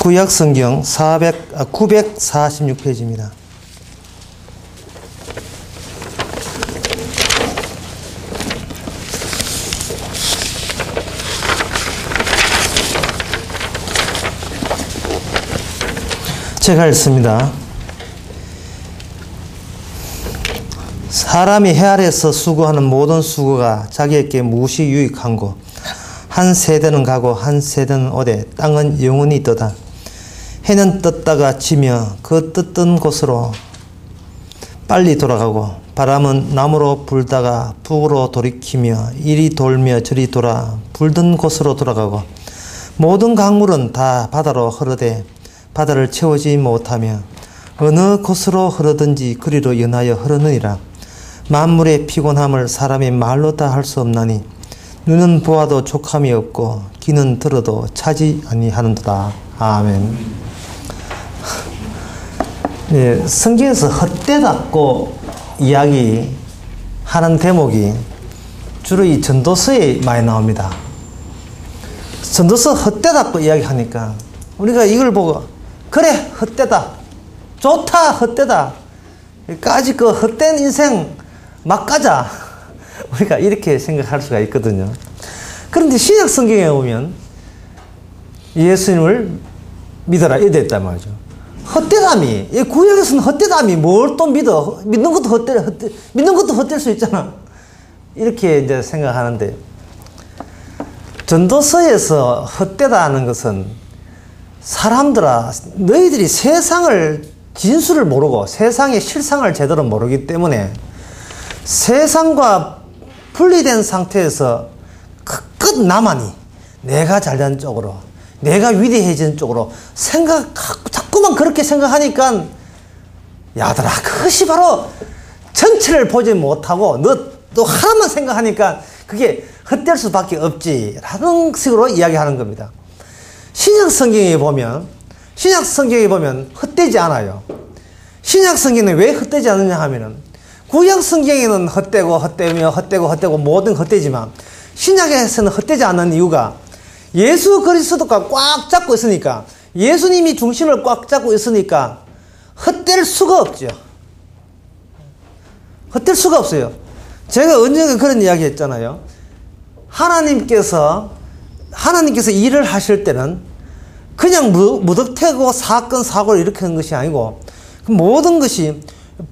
구약성경 946페이지입니다. 제가 읽습니다. 사람이 해 아래에서 수고하는 모든 수고가 자기에게 무엇이 유익한고, 한 세대는 가고 한 세대는 오되 땅은 영원히 있도다. 해는 떴다가 지며 그 떴던 곳으로 빨리 돌아가고, 바람은 남으로 불다가 북으로 돌이키며 이리 돌며 저리 돌아 불던 곳으로 돌아가고, 모든 강물은 다 바다로 흐르되 바다를 채우지 못하며 어느 곳으로 흐르든지 그리로 연하여 흐르느니라. 만물의 피곤함을 사람이 말로 다 할 수 없나니 눈은 보아도 족함이 없고 귀는 들어도 차지 아니하는도다. 아멘. 네, 성경에서 헛되답고 이야기하는 대목이 주로 이 전도서에 많이 나옵니다. 전도서 헛되답고 이야기하니까 우리가 이걸 보고 그래 헛되다, 좋다 헛되다, 까지 그 헛된 인생 막 가자, 우리가 이렇게 생각할 수가 있거든요. 그런데 신약 성경에 보면 예수님을 믿어라 이래 있단 말이죠. 헛되담이, 구약에서는 헛되담이 뭘 또 믿어? 믿는 것도 헛될 수 있잖아. 이렇게 이제 생각하는데, 전도서에서 헛되다 하는 것은 사람들아, 너희들이 세상을 진수를 모르고 세상의 실상을 제대로 모르기 때문에 세상과 분리된 상태에서 끝 나만이 내가 잘된 쪽으로, 내가 위대해진 쪽으로 자꾸만 그렇게 생각하니까, 야들아, 그것이 바로 전체를 보지 못하고 너 하나만 생각하니까 그게 헛될 수밖에 없지 라는 식으로 이야기하는 겁니다. 신약 성경에 보면 헛되지 않아요. 신약 성경은 왜 헛되지 않느냐 하면은, 구약 성경에는 헛되고 모든 헛되지만 신약에서는 헛되지 않는 이유가 예수 그리스도가 꽉 잡고 있으니까, 예수님이 중심을 꽉 잡고 있으니까 헛될 수가 없죠. 헛될 수가 없어요. 제가 언젠가 그런 이야기 했잖아요. 하나님께서 일을 하실 때는 그냥 무덕태고 사건 사고를 일으키는 것이 아니고, 모든 것이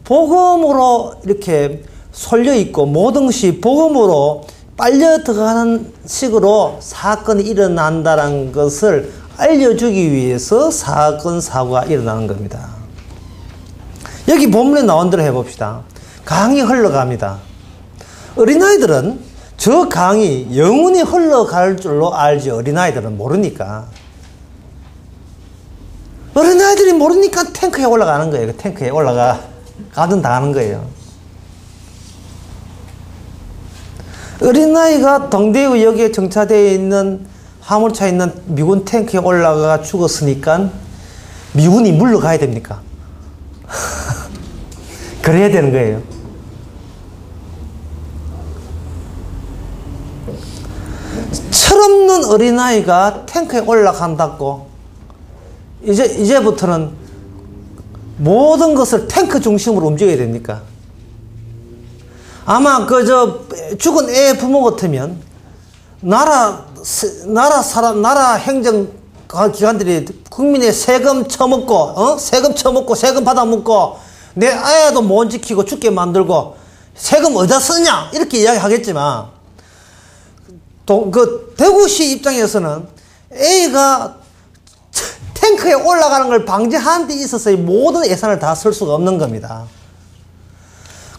복음으로 이렇게 쏠려 있고 모든 것이 복음으로 빨려 들어가는 식으로 사건이 일어난다는 것을 알려주기 위해서 사건 사고가 일어나는 겁니다. 여기 본문에 나온 대로 해봅시다. 강이 흘러갑니다. 어린아이들은 저 강이 영원히 흘러갈 줄로 알지, 어린아이들은 모르니까. 어린아이들이 모르니까 탱크에 올라가는 거예요. 탱크에 가든 당하는 거예요. 어린아이가 동대구역에 정차되어 있는 화물차에 있는 미군 탱크에 올라가 죽었으니까 미군이 물러가야 됩니까? 그래야 되는 거예요. 철없는 어린아이가 탱크에 올라간다고 이제부터는 모든 것을 탱크 중심으로 움직여야 됩니까? 아마 죽은 애 부모 같으면 나라 행정 기관들이 국민의 세금 처먹고 세금 받아먹고 내 아이도 못 지키고 죽게 만들고 세금 어디다 쓰냐 이렇게 이야기하겠지만, 대구시 입장에서는 A가 탱크에 올라가는 걸 방지하는 데 있어서 모든 예산을 다 쓸 수가 없는 겁니다.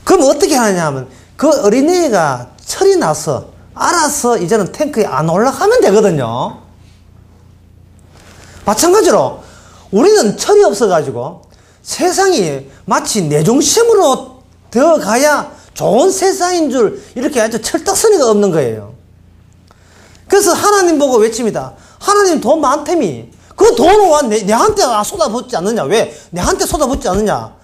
그럼 어떻게 하느냐 하면, 그 어린이가 철이 나서 알아서 이제는 탱크에 안 올라가면 되거든요. 마찬가지로 우리는 철이 없어가지고 세상이 마치 내 중심으로 되어가야 좋은 세상인 줄 이렇게 아주 철딱서니가 없는 거예요. 그래서 하나님 보고 외칩니다. 하나님 돈 많다며. 그 돈은 왜 내한테 쏟아붓지 않느냐? 왜 내한테 쏟아붓지 않느냐?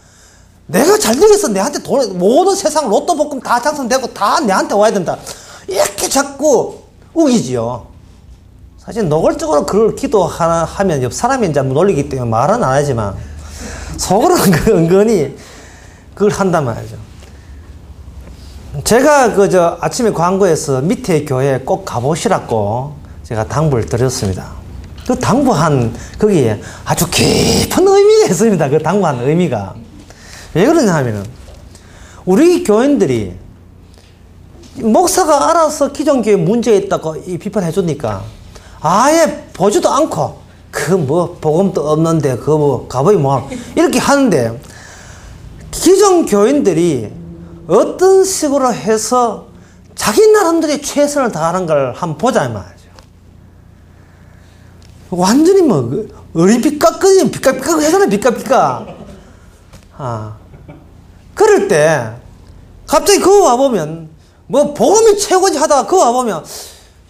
내가 잘되겠어. 내한테 모든 세상 로또 복권 다 당선되고 다 내한테 와야 된다. 이렇게 자꾸 우기지요. 사실 노골적으로 그걸 기도하면 옆 사람이 이제 놀리기 때문에 말은 안 하지만 속으로 은근히 그걸 한단 말이죠. 제가 아침에 광고에서 밑에 교회에 꼭 가보시라고 제가 당부를 드렸습니다. 그 당부한 거기에 아주 깊은 의미가 있습니다. 그 당부한 의미가. 왜 그러냐 하면은 우리 교인들이 목사가 알아서 기존 교회 문제 있다고 비판해 주니까 아예 보지도 않고 복음도 없는데 가보이 이렇게 하는데 기존 교인들이 어떤 식으로 해서 자기 나름대로 최선을 다하는 걸 한번 보자 이 말이죠. 완전히 어리삐까 끄니 삐까삐까 해서는 삐까삐까. 그럴 때 갑자기 그거 와보면 복음이 최고지 하다가 그거 와보면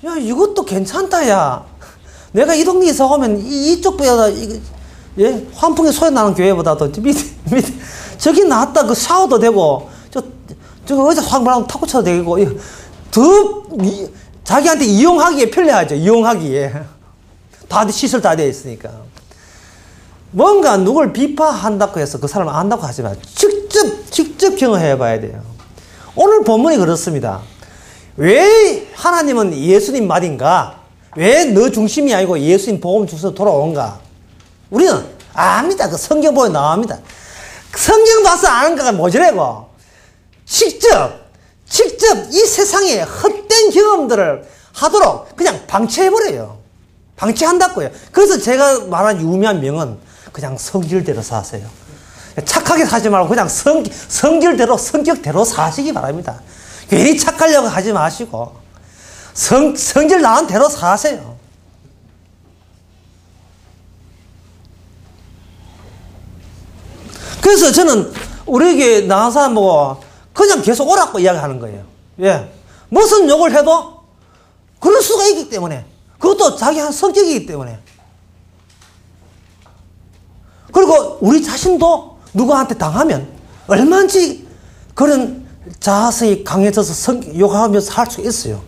야 이것도 괜찮다 야. 내가 이 동네 이사 오면 이쪽보다 예? 환풍기 소리 나는 교회보다도 밑에 저기 낫다. 그 샤워도 되고 저 의자 확 타고 쳐도 되고 자기한테 이용하기에 편리하죠. 이용하기에 다 시설 다 되어 있으니까. 뭔가 누굴 비판한다고 해서 그 사람을 안다고 하지 마. 직접 경험해 봐야 돼요. 오늘 본문이 그렇습니다. 왜 하나님은 예수님 말인가? 왜 너 중심이 아니고 예수님 복음 중심으로 돌아오는가? 우리는 압니다. 그 성경 보면 나옵니다. 성경 봐서 아는가가 모자라고 직접 이 세상에 헛된 경험들을 하도록 그냥 방치해버려요. 방치한다고요. 그래서 제가 말한 유명한 명은 그냥 성질대로 사세요. 착하게 사지 말고 그냥 성질대로 성격대로 사시기 바랍니다. 괜히 착하려고 하지 마시고 성질 나은 대로 사세요. 그래서 저는 우리에게 나간 사람 보고 그냥 계속 오라고 이야기하는 거예요. 예. 무슨 욕을 해도 그럴 수가 있기 때문에. 그것도 자기 한 성격이기 때문에. 그리고 우리 자신도 누구한테 당하면 얼마든지 그런 자아성이 강해져서 욕하면서 할 수 있어요.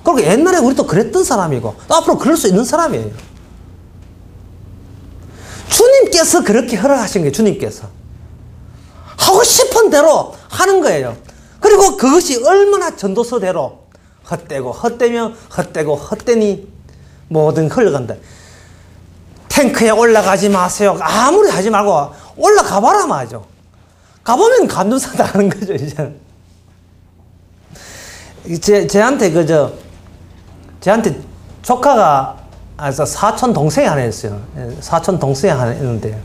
그리고 옛날에 우리도 그랬던 사람이고 또 앞으로 그럴 수 있는 사람이에요. 주님께서 그렇게 허락하신 거예요. 주님께서. 하고 싶은 대로 하는 거예요. 그리고 그것이 얼마나 전도서대로 헛되고 헛되며 헛되고 헛되니 모든 흘러간다. 탱크에 올라가지 마세요. 아무리 하지 말고 올라가 봐라 말이죠. 가보면 감동사다 하는 거죠. 이제 저한테 조카가 사촌 동생이 하나 있어요. 사촌 동생이 하나 있는데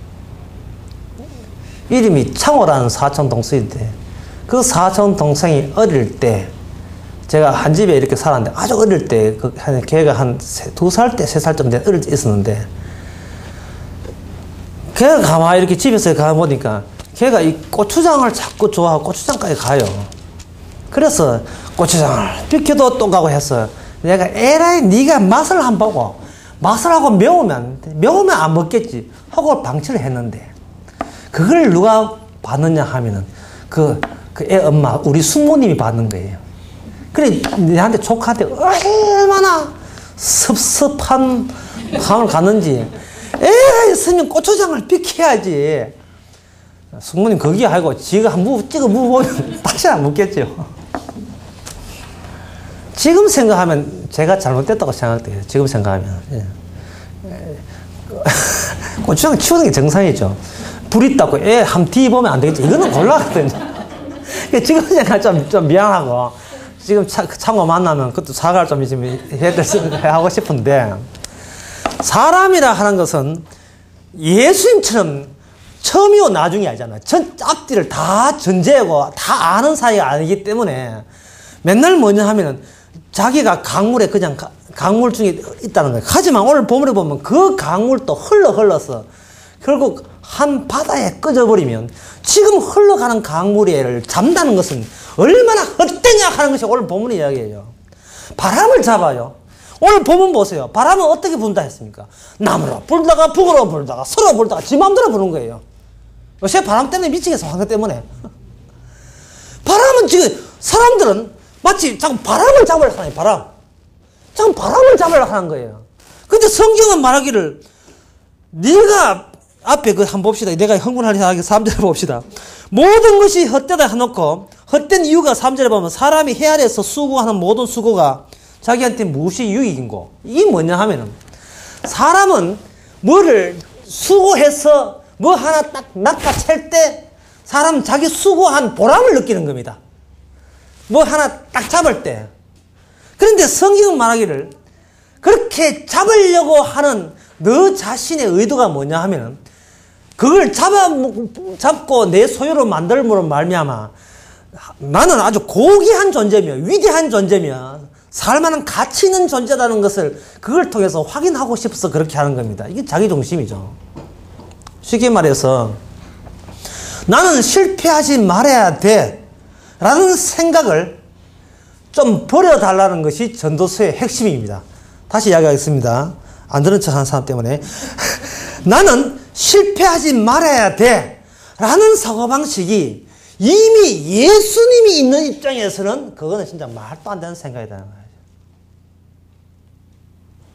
이름이 창호라는 사촌 동생인데 그 사촌 동생이 어릴 때 제가 한 집에 이렇게 살았는데 아주 어릴 때 걔가 한 2살 때 3살쯤 된 어릴 때 있었는데 걔가 가만히 이렇게 집에서 가보니까 걔가 이 고추장을 자꾸 좋아하고 고추장까지 가요. 그래서 고추장을 비켜도 또 가고 해서 내가 에라이 네가 맛을 한번 보고 맛을 하고 매우면 안 먹겠지 하고 방치를 했는데 그걸 누가 받느냐 하면은 그 애 엄마 우리 숙모님이 받는 거예요. 그래 내한테 조카한테 얼마나 섭섭한 감을 갔는지 에라이 있으면 고추장을 비켜야지. 숙모님 거기 하고 지가 한 찍어 먹으면 다시 안 먹겠죠. 지금 생각하면 제가 잘못됐다고 생각돼요. 지금 생각하면. 고추장 치우는 게 정상이죠. 불 있다고 애 한 뒤보면 안 되겠죠. 이거는 곤란하거든요. 지금 생각하면 좀 미안하고 지금 창호 만나면 그것도 사과를 좀 하고 싶은데 사람이라 하는 것은 예수님처럼 처음이고 나중이 아니잖아요. 앞뒤를 다 전제하고 다 아는 사이가 아니기 때문에 맨날 뭐냐 하면은 자기가 강물에 그냥 강물 중에 있다는 거예요. 하지만 오늘 본문에 보면 그 강물도 흘러서 결국 한 바다에 꺼져버리면 지금 흘러가는 강물을 잡는다는 것은 얼마나 헛되냐 하는 것이 오늘 본문의 이야기예요. 바람을 잡아요. 오늘 본문 보세요. 바람은 어떻게 분다 했습니까? 남으로 불다가 북으로 불다가 서로 불다가 지 마음대로 부는 거예요. 요새 바람 때문에 미치겠어. 환경 때문에. 바람은 지금 사람들은 마치 자꾸 바람을 잡으려고 하는 거예요. 자꾸 바람을 잡으려고 하는 거예요. 근데 성경은 말하기를 네가 앞에 그 한번 봅시다. 내가 흥분하게 3절에 봅시다. 모든 것이 헛되다 해놓고 헛된 이유가 3절에 보면 사람이 해 아래에서 수고하는 모든 수고가 자기한테 무엇이 유익인고. 이게 뭐냐 하면은 사람은 뭐를 수고해서 뭐 하나 딱 낚아챌 때 사람은 자기 수고한 보람을 느끼는 겁니다. 뭐 하나 딱 잡을 때. 그런데 성경은 말하기를 그렇게 잡으려고 하는 너 자신의 의도가 뭐냐 하면은 그걸 잡고 내 소유로 만들므로 말미암아 나는 아주 고귀한 존재며 위대한 존재며 살만한 가치 있는 존재라는 것을 그걸 통해서 확인하고 싶어서 그렇게 하는 겁니다. 이게 자기중심이죠. 쉽게 말해서 나는 실패하지 말아야 돼 라는 생각을 좀 버려달라는 것이 전도서의 핵심입니다. 다시 이야기하겠습니다. 안 들은 척 하는 사람 때문에 나는 실패하지 말아야 돼 라는 사고방식이 이미 예수님이 있는 입장에서는 그거는 진짜 말도 안 되는 생각이다.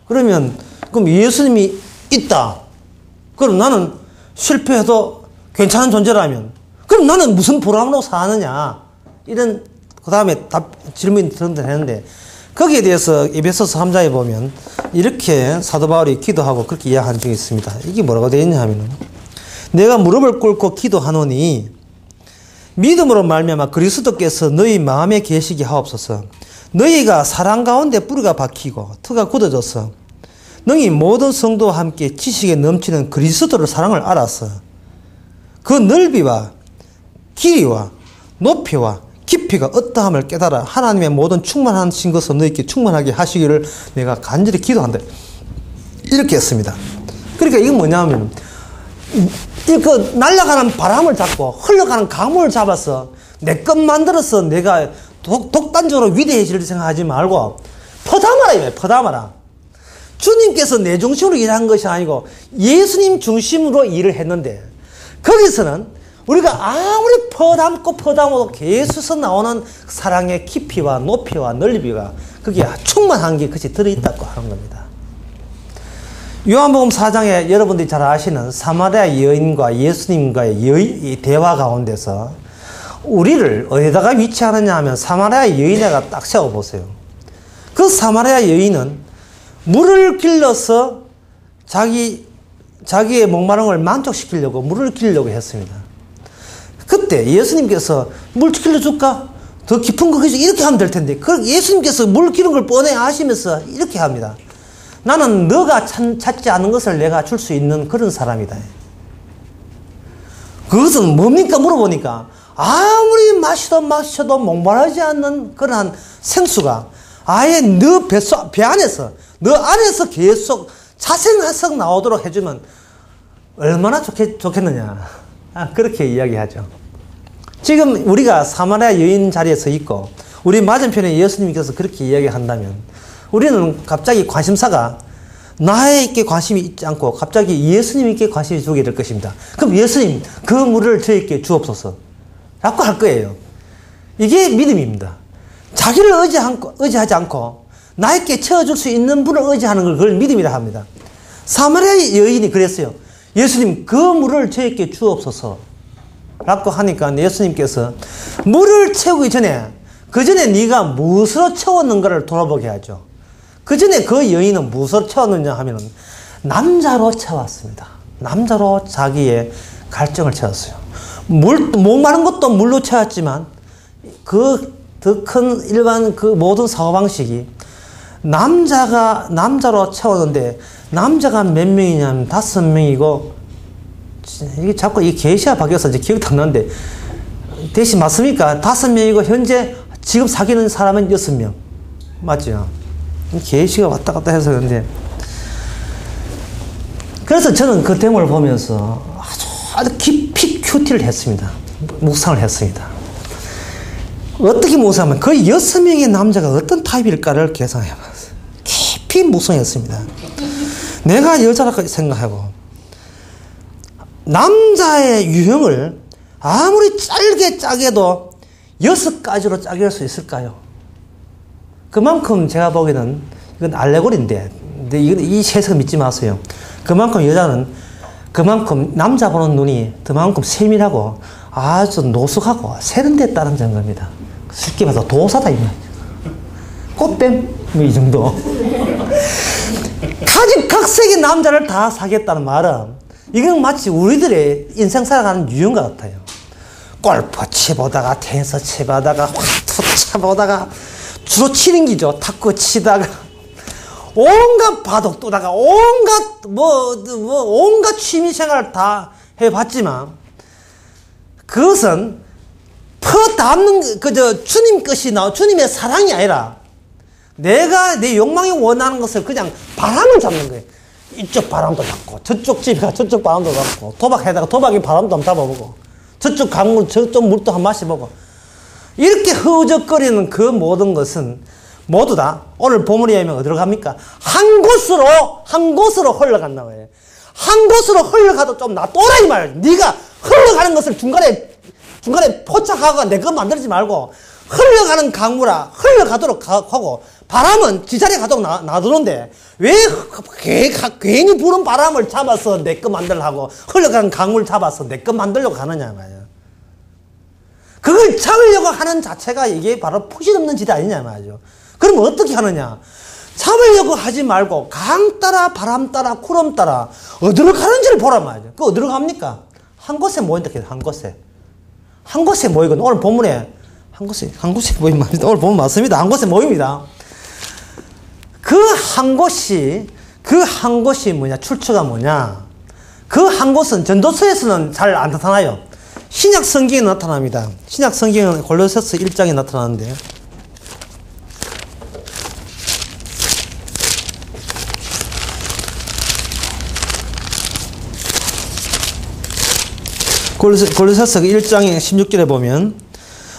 그러면 그럼 예수님이 있다. 그럼 나는 실패해도 괜찮은 존재라면 그럼 나는 무슨 보람으로 사느냐. 이런 그 다음에 질문이 들었는데 거기에 대해서 에베소서 3장에 보면 이렇게 사도 바울이 기도하고 그렇게 이야기한 적이 있습니다. 이게 뭐라고 되어 있냐 하면은 내가 무릎을 꿇고 기도하노니 믿음으로 말미암아 그리스도께서 너희 마음에 계시게 하옵소서. 너희가 사랑 가운데 뿌리가 박히고 터가 굳어져서 너희 모든 성도와 함께 지식에 넘치는 그리스도의 사랑을 알아서 그 넓이와 길이와 높이와 깊이가 어떠함을 깨달아 하나님의 모든 충만하신 것을 너희께 충만하게 하시기를 내가 간절히 기도한다. 이렇게 했습니다. 그러니까 이건 뭐냐면 그 날아가는 바람을 잡고 흘러가는 강물을 잡아서 내 것 만들어서 내가 독단적으로 위대해질 생각하지 말고 퍼담아라 이거예요. 퍼담아라. 주님께서 내 중심으로 일한 것이 아니고 예수님 중심으로 일을 했는데 거기서는 우리가 아무리 퍼담아도 계속해서 나오는 사랑의 깊이와 높이와 넓이가 그게 충만한 게 그것이 들어있다고 하는 겁니다. 요한복음 4장에 여러분들이 잘 아시는 사마리아 여인과 예수님과의 대화 가운데서 우리를 어디다가 위치하느냐 하면 사마리아 여인에가 딱 세워보세요. 그 사마리아 여인은 물을 길러서 자기의 목마름을 만족시키려고 물을 길려고 했습니다. 그때 예수님께서 물 길러줄까? 더 깊은 거 이렇게 하면 될 텐데 예수님께서 물 기른 걸 뻔해 아시면서 이렇게 합니다. 나는 너가 찾지 않은 것을 내가 줄 수 있는 그런 사람이다. 그것은 뭡니까? 물어보니까 아무리 마셔도 목마르지 않는 그러한 생수가 아예 너 배 안에서 너 안에서 계속 자생해서 나오도록 해주면 얼마나 좋겠느냐. 그렇게 이야기하죠. 지금 우리가 사마리아 여인 자리에 서 있고 우리 맞은편에 예수님께서 그렇게 이야기한다면 우리는 갑자기 관심사가 나에게 관심이 있지 않고 갑자기 예수님께 관심이 두게 될 것입니다. 그럼 예수님 그 물을 저에게 주옵소서 라고 할 거예요. 이게 믿음입니다. 자기를 의지하지 않고 나에게 채워줄 수 있는 분을 의지하는 걸 그걸 믿음이라 합니다. 사마리아 여인이 그랬어요. 예수님 그 물을 저에게 주옵소서 라고 하니까 예수님께서 물을 채우기 전에 그 전에 네가 무엇으로 채웠는가를 돌아보게 하죠. 그 전에 그 여인은 무엇으로 채웠느냐 하면 남자로 채웠습니다. 남자로 자기의 갈증을 채웠어요. 목마른 것도 물로 채웠지만 그 더 큰 일반 그 모든 사고방식이 남자로 채웠는데 남자가 몇 명이냐면 5명이고 이게 자꾸 이 계시가 바뀌어서 이제 기억도 안 나는데 대신 맞습니까? 5명이고 현재 지금 사귀는 사람은 6명 맞죠? 계시가 왔다 갔다 해서 그런데 그래서 저는 그 대목을 보면서 아주 깊이 큐티를 했습니다. 묵상을 했습니다. 어떻게 묵상하면 그 6명의 남자가 어떤 타입일까를 계산해봤어요. 깊이 묵상했습니다. 내가 여자라고 생각하고 남자의 유형을 아무리 짧게 짜게도 6가지로 짜길 수 있을까요? 그만큼 제가 보기에는 이건 알레고리인데 근데 이 해석을 믿지 마세요. 그만큼 여자는 그만큼 남자 보는 눈이 그만큼 세밀하고 아주 노숙하고 세련됐다는 증거입니다. 쉽게 말해서 도사다 이 말이죠. 꽃뱀 이 정도. 가지각색의 남자를 다 사겠다는 말은 이건 마치 우리들의 인생 살아가는 유형과 같아요. 골프 치보다가 테니스 치보다가 화투 쳐보다가 주로 치는 기죠. 탁구 치다가 온갖 바둑 두다가 온갖 온갖 취미 생활을 다 해봤지만 그것은 퍼담는 주님 것이 주님의 사랑이 아니라 내가 내 욕망이 원하는 것을 그냥 바람을 잡는 거예요. 이쪽 바람도 잡고 저쪽 집에 가 저쪽 바람도 잡고 도박해다가 도박의 바람도 한번 잡아보고 저쪽 강물 저쪽 물도 한번 마셔보고 이렇게 흐적거리는 그 모든 것은 모두 다 오늘 본문에 의하면 어디로 갑니까? 한 곳으로 흘러간다고 해요. 한 곳으로 흘러가도 좀 놔둬라 이 말이에요. 네가 흘러가는 것을 중간에 포착하고 내 것 만들지 말고 흘러가는 강물아 흘러가도록 하고 바람은 지자리에 가도록 놔두는데 왜 괜히 부는 바람을 잡아서 내 것 만들려고 흘러가는 강물 잡아서 내 것 만들려고 하느냐 말이에요. 그걸 잡으려고 하는 자체가 이게 바로 푸시없는 짓 아니냐 말이죠. 그럼 어떻게 하느냐? 잡으려고 하지 말고 강 따라 바람 따라 구름 따라 어디로 가는지를 보란 말이죠. 그 어디로 갑니까? 한 곳에 모인다 해요. 한 곳에 모이거든. 오늘 본문에 한 곳에 모인 말입니다. 오늘 본문 맞습니다. 한 곳에 모입니다. 그 한 곳이 뭐냐? 출처가 뭐냐? 그 한 곳은 전도서에서는 잘 안 나타나요. 신약 성경에 나타납니다. 신약 성경은 골로새서 1장에 나타나는데 골로새서 1장의 16절에 보면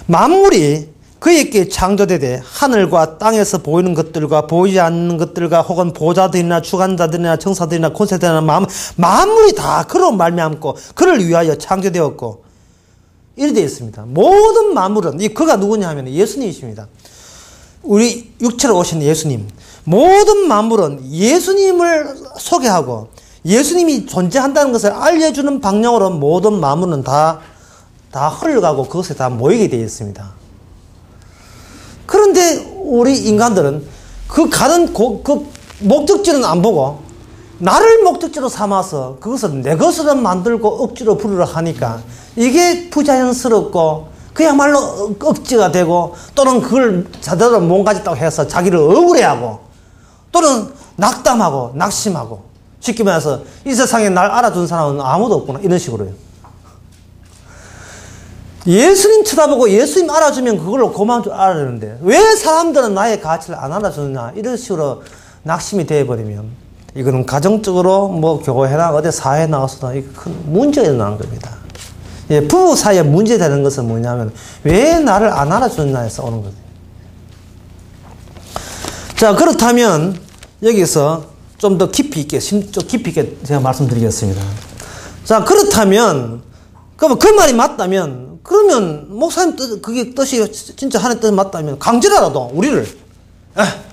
만물이 그에게 창조되되 하늘과 땅에서 보이는 것들과 보이지 않는 것들과 혹은 보좌들이나 주관자들이나 청사들이나 권세들이나 만물이 다 그로 말미암고 그를 위하여 창조되었고 이렇게 되어 있습니다. 모든 만물은 그가 누구냐 하면 예수님이십니다. 우리 육체로 오신 예수님. 모든 만물은 예수님을 소개하고 예수님이 존재한다는 것을 알려주는 방향으로 모든 만물은 다 흘러가고 그것에 다 모이게 되어 있습니다. 그런데 우리 인간들은 그 가는 그 목적지는 안 보고 나를 목적지로 삼아서 그것을 내 것으로 만들고 억지로 부르려 하니까 이게 부자연스럽고 그야말로 억지가 되고 또는 그걸 자대로 몸가졌다고 해서 자기를 억울해하고 또는 낙담하고 낙심하고 쉽게 말해서 이 세상에 날 알아준 사람은 아무도 없구나 이런 식으로요. 예수님 쳐다보고 예수님 알아주면 그걸로 고마운 줄 알아야 되는데 왜 사람들은 나의 가치를 안 알아주느냐 이런 식으로 낙심이 되어버리면 이거는 가정적으로 뭐 교회나 어디 사회에 나가서도 큰 문제가 일어나는 겁니다. 예, 부부 사이에 문제되는 것은 뭐냐면 왜 나를 안 알아주느냐 해서 오는 거죠. 자, 그렇다면 여기서 좀 더 깊이 있게 제가 말씀드리겠습니다. 자, 그렇다면 그 말이 맞다면 그러면 목사님 뜻 그게 뜻이 진짜 하나님 뜻이 맞다면 강제라도 우리를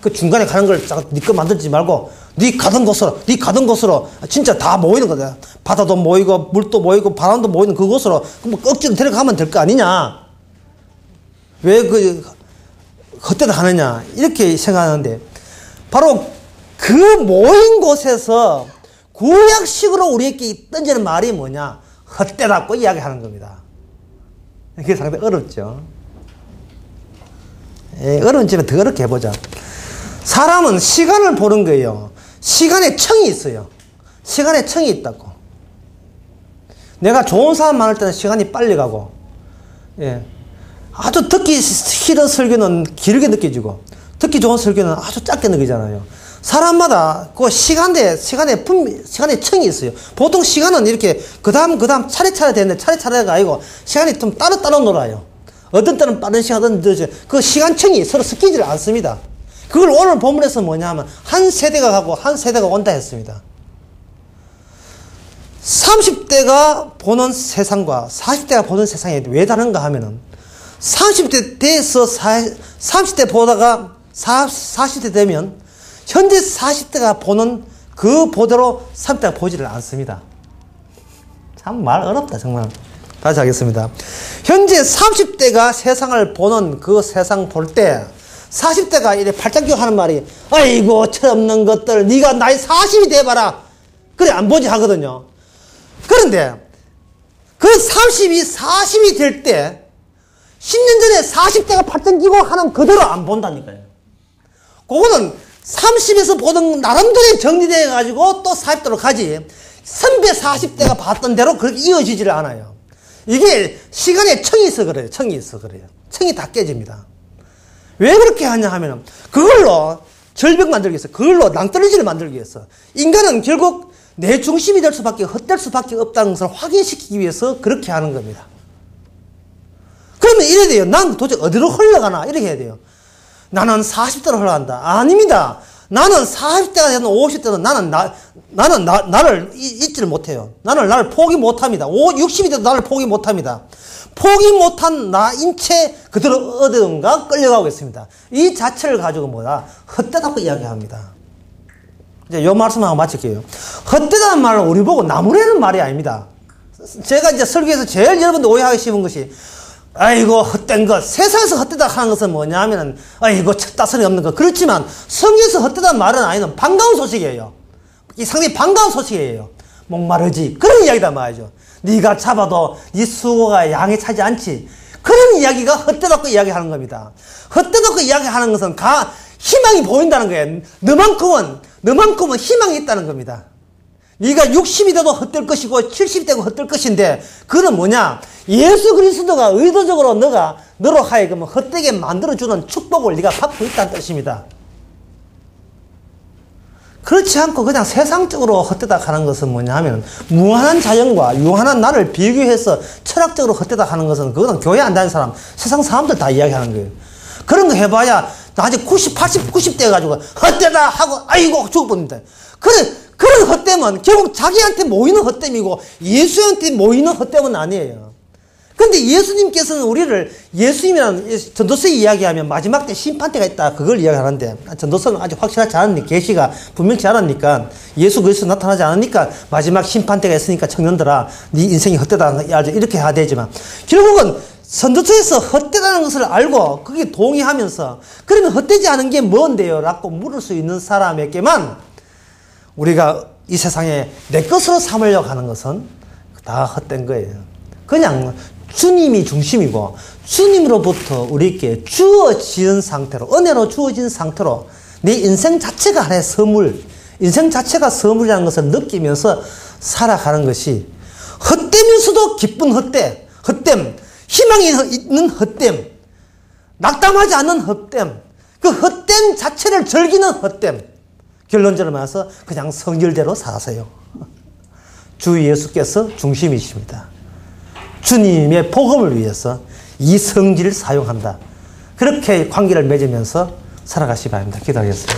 그 중간에 가는 걸 네 거 만들지 말고 네 가던 곳으로 진짜 다 모이는 거다. 바다도 모이고 물도 모이고 바람도 모이는 그곳으로 뭐 억지로 데려가면 될 거 아니냐? 왜 헛되다 하느냐? 이렇게 생각하는데 바로 그 모인 곳에서 구약식으로 우리에게 던지는 말이 뭐냐? 헛되다고 이야기하는 겁니다. 이게 상당히 어렵죠. 예, 어려운 점에 더 어렵게 해보자. 사람은 시간을 보는 거예요. 시간에 청이 있어요. 시간에 청이 있다고. 내가 좋은 사람 많을 때는 시간이 빨리 가고, 예. 아주 듣기 싫은 설교는 길게 느껴지고, 듣기 좋은 설교는 아주 짧게 느끼잖아요. 사람마다 그 시간에 청이 있어요. 보통 시간은 이렇게 그 다음 차례차례 되는데 차례차례가 아니고 시간이 좀 따로 놀아요. 어떤 때는 빠른 시간, 어떤 때는 그 시간청이 서로 섞이지를 않습니다. 그걸 오늘 본문에서 뭐냐 하면 한 세대가 가고 한 세대가 온다 했습니다. 30대가 보는 세상과 40대가 보는 세상이 왜 다른가 하면은 30대 돼서 30대 보다가 40대 되면 현재 40대가 보는 그 보대로 30대가 보지를 않습니다. 참 말 어렵다 정말. 다시 하겠습니다. 현재 30대가 세상을 보는 그 세상 볼 때 40대가 이래 팔짱 끼고 하는 말이 아이고 철없는 것들 네가 나이 40이 돼봐라 그래 안 보지 하거든요. 그런데 그 40이 될 때 10년 전에 40대가 팔짱 끼고 하는 그대로 안 본다니까요. 그거는 30에서 보던 나름대로 정리되어 가지고 또 40대로 가지 선배 40대가 봤던 대로 그렇게 이어지지를 않아요. 이게 시간에 청이 있어 그래요. 청이 다 깨집니다. 왜 그렇게 하냐 하면 그걸로 절벽 만들기 위해서 그걸로 낭떠러지를 만들기 위해서 인간은 결국 내 중심이 될 수밖에 헛될 수밖에 없다는 것을 확인시키기 위해서 그렇게 하는 겁니다. 그러면 이래야 돼요. 난 도대체 어디로 흘러가나 이렇게 해야 돼요. 나는 40대로 흘러간다. 아닙니다. 나는 40대가 되든 50대든 나는 나를 잊지를 못해요. 나를 포기 못합니다. 60이 돼도 나를 포기 못합니다. 포기 못한 나인 채 그대로 어디든가 끌려가고 있습니다. 이 자체를 가지고 헛되다고 이야기합니다. 이제 요 말씀하고 마칠게요. 헛되다는 말은 우리 보고 나무라는 말이 아닙니다. 제가 이제 설교에서 제일 여러분들 오해하기 쉬운 것이 아이고 헛된 것 세상에서 헛되다 하는 것은 뭐냐 하면은 아이고 쳤다소리 없는 것 그렇지만 성경에서 헛되다는 말은 아니는 반가운 소식이에요. 이 상당히 반가운 소식이에요. 목마르지 그런 이야기다 말이죠. 네가 잡아도 네 수고가 양에 차지 않지 그런 이야기가 헛되다고 이야기하는 겁니다. 헛되다고 이야기하는 것은 희망이 보인다는 거예요. 너만큼은 희망이 있다는 겁니다. 네가 60이 돼도 헛될 것이고 70이 되고 헛될 것인데 그건 뭐냐? 예수 그리스도가 의도적으로 너로 하여금 헛되게 만들어주는 축복을 네가 받고 있다는 뜻입니다. 그렇지 않고 그냥 세상적으로 헛되다 하는 것은 뭐냐 하면 무한한 자연과 유한한 나를 비교해서 철학적으로 헛되다 하는 것은 그거는 교회 안 다니는 사람 세상 사람들 다 이야기하는 거예요. 그런 거 해봐야 나중에 90 돼가지고 헛되다 하고 아이고 죽어버립니다. 그런 헛됨은 결국 자기한테 모이는 헛됨이고 예수한테 모이는 헛됨은 아니에요. 근데 예수님께서는 우리를 예수님이라는 전도서에 이야기하면 마지막 때 심판 때가 있다 그걸 이야기하는데 전도서는 아직 확실하지 않으니까 계시가 분명치 않으니까 예수 그리스도 나타나지 않으니까 마지막 심판 때가 있으니까 청년들아 네 인생이 헛되다 이렇게 해야 되지만 결국은 전도서에서 헛되다는 것을 알고 그게 동의하면서 그러면 헛되지 않은 게 뭔데요? 라고 물을 수 있는 사람에게만 우리가 이 세상에 내 것으로 삼으려고 하는 것은 다 헛된 거예요. 그냥 주님이 중심이고 주님으로부터 우리에게 주어진 상태로 은혜로 주어진 상태로 내 인생 자체가 하나의 선물 인생 자체가 선물이라는 것을 느끼면서 살아가는 것이 헛되면서도 기쁜 헛됨 희망이 있는 헛됨 낙담하지 않는 헛됨 그 헛됨 자체를 즐기는 헛됨 결론적으로 말해서 그냥 성질대로 사세요. 주 예수께서 중심이십니다. 주님의 복음을 위해서 이 성질을 사용한다. 그렇게 관계를 맺으면서 살아가시기 바랍니다. 기도하겠습니다.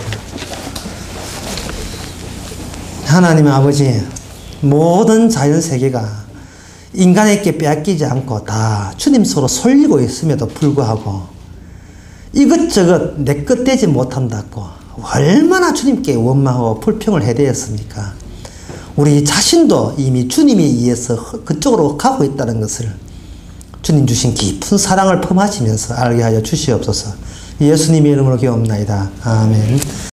하나님 아버지 모든 자연세계가 인간에게 빼앗기지 않고 다 주님 서로 솔리고 있음에도 불구하고 이것저것 내 것 되지 못한다고 얼마나 주님께 원망하고 불평을 해대었습니까? 우리 자신도 이미 주님에 의해서 그쪽으로 가고 있다는 것을 주님 주신 깊은 사랑을 품으시면서 알게 하여 주시옵소서. 예수님의 이름으로 기도합니다. 아멘.